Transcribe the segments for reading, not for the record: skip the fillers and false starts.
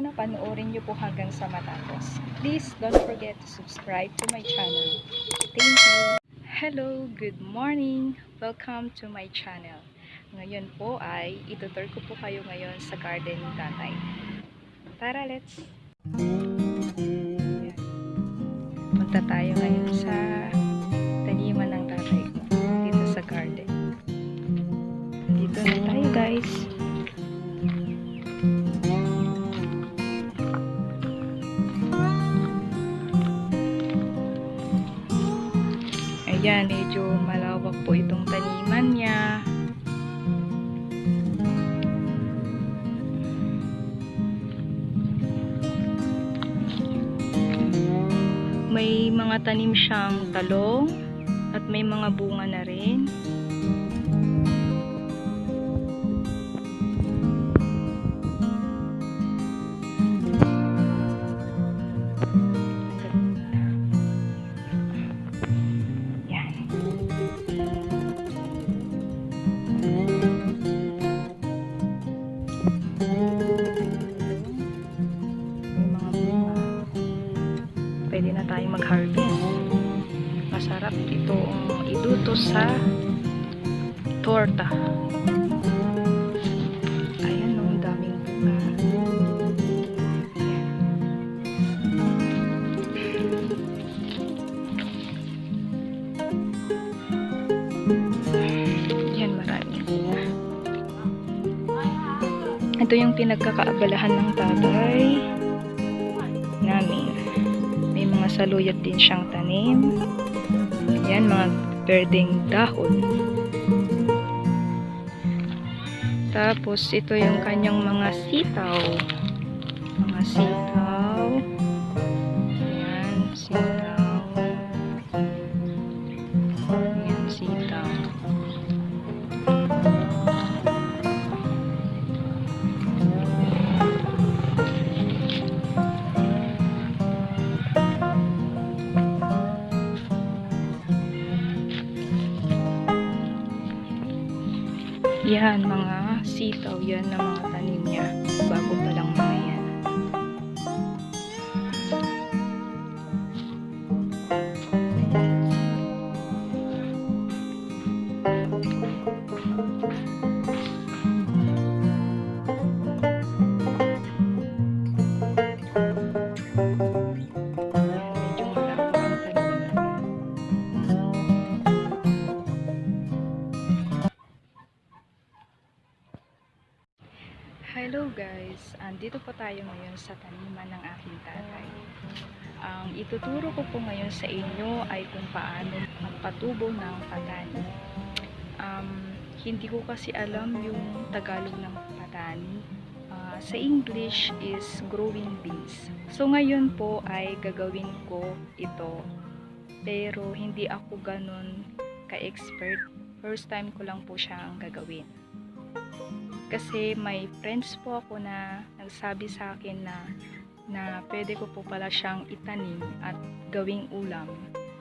Sana panoorin nyo po hanggang sa matapos. Please don't forget to subscribe to my channel. Thank you! Hello! Good morning! Welcome to my channel. Ngayon po ay itutur ko po kayo ngayon sa garden ni tatay. Tara, let's! Punta tayo ngayon sa taniman ng tatay ko dito sa garden. Dito na tayo, guys. Ayan, medyo malawak po itong taniman niya. May mga tanim siyang talong at may mga bunga na rin. Pwede na tayong mag-harvest. Masarap itong iluto sa torta. Ayan o, daming bunga. Yan, maraming bunga. Ito yung pinagkakaabalahan ng tatay namin. May mga saluyot din siyang tanim. Yan, mga berdeng dahon. Tapos, ito yung kanyang mga sitaw. Mga sitaw. Yan, sitaw. Yan, sitaw. Yan, mga sitaw yan na mga tanim niya. Bago pa lang mga yan. Hello guys, andito po tayo ngayon sa taniman ng aking tatay. Ang ituturo ko po ngayon sa inyo ay kung paano magpatubo ng patani. Hindi ko kasi alam yung Tagalog ng patani. Sa English is growing beans. So ngayon po ay gagawin ko ito, pero hindi ako ganun ka-expert. First time ko lang po siyang gagawin. Kasi may friends po ako na nagsabi sa akin na pwede ko po pala siyang itanim at gawing ulam.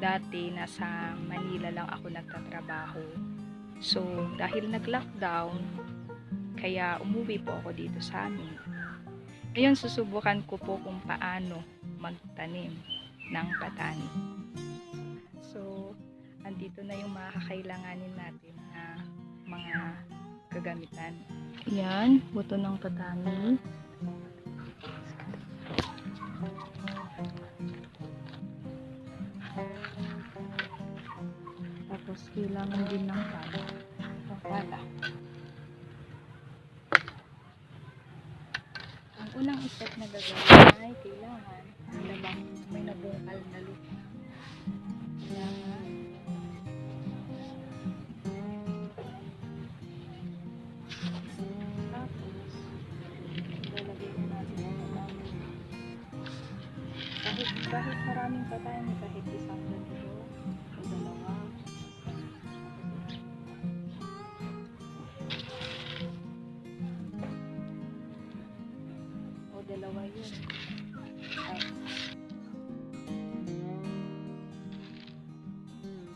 Dati nasa Manila lang ako nagtatrabaho. So dahil nag-lockdown, kaya umuwi po ako dito sa amin. Ngayon susubukan ko po kung paano magtanim ng patani. So andito na yung mga kakailanganin natin na mga kagamitan. Yan, buto ng patani. Tapos kailangan din ng pala. Ang unang step na gagawin ay kailangan may nabungkal na lupa. Kailangan kahit maraming patani, kahit isang ganito o dalawa. O dalawa yun.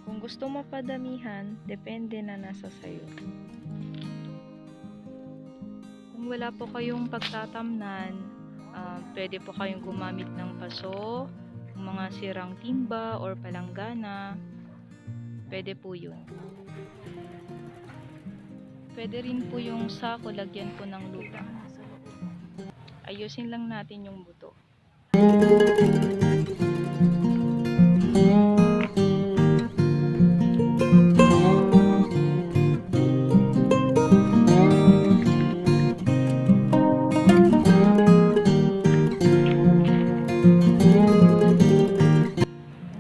Kung gusto mo padamihan, depende na nasa sayo. Kung wala po kayong pagtatamnan, Pwede po kayong gumamit ng paso, mga sirang timba or palanggana. Pwede po yun. Pwede rin po yung sako, lagyan po ng lupa. Ayusin lang natin yung buto.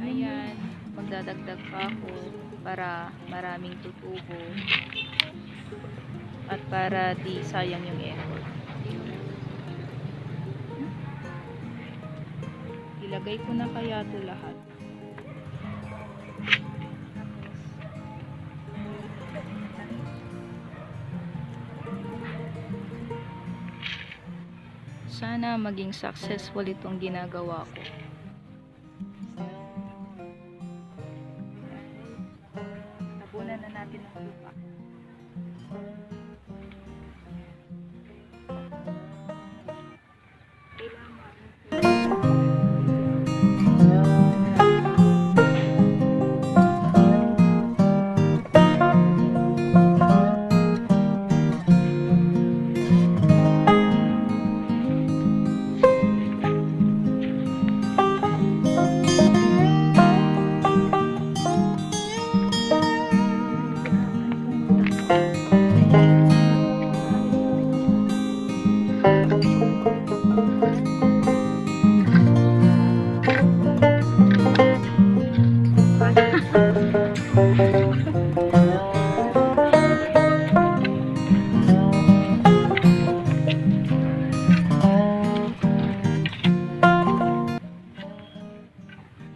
Ayan, magdadagdag pa ako para maraming tutubo at para di sayang yung effort. Ilagay ko na kaya ito lahat. Sana maging successful itong ginagawa ko. Tabunan na natin ang lupa.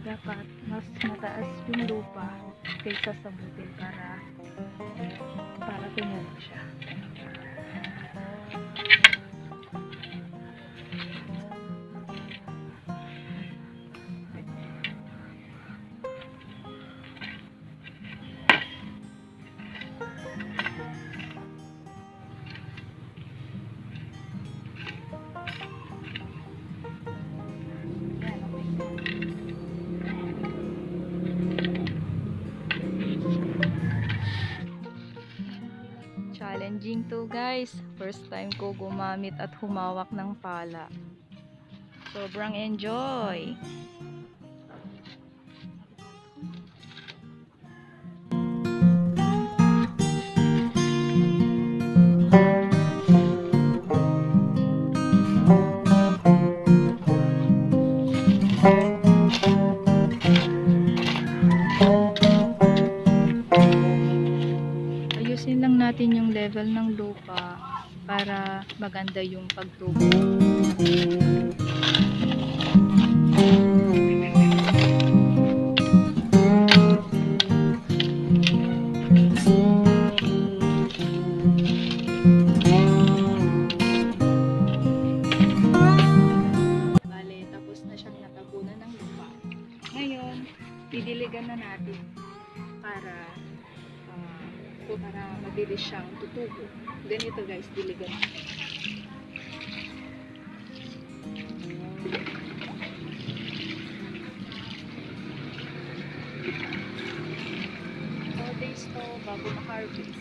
Dapat mas mataas yung lupa kaysa sa butil para tumubo siya. Challenging to guys. First time ko gumamit at humawak ng pala. Sobrang enjoy. Ayusin lang natin yung level ng lupa para maganda yung pagtubo. Bale, tapos na siyang natabunan ng lupa. Ngayon, didiligan na natin para mabilis siyang tutubo. Ganito guys, diligan. So days to bago ma-harvest.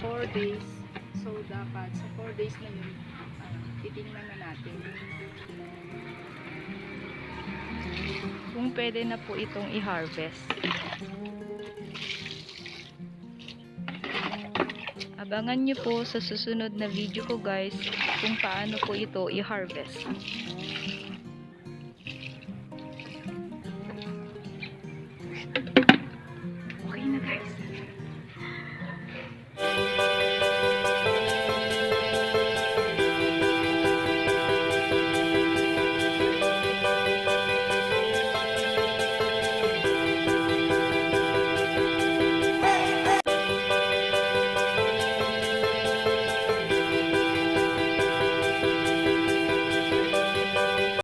4 days. So dapat sa 4 days na yun, titingnan na natin kung pwede na po itong i-harvest. Abangan nyo po sa susunod na video ko guys kung paano po ito i-harvest.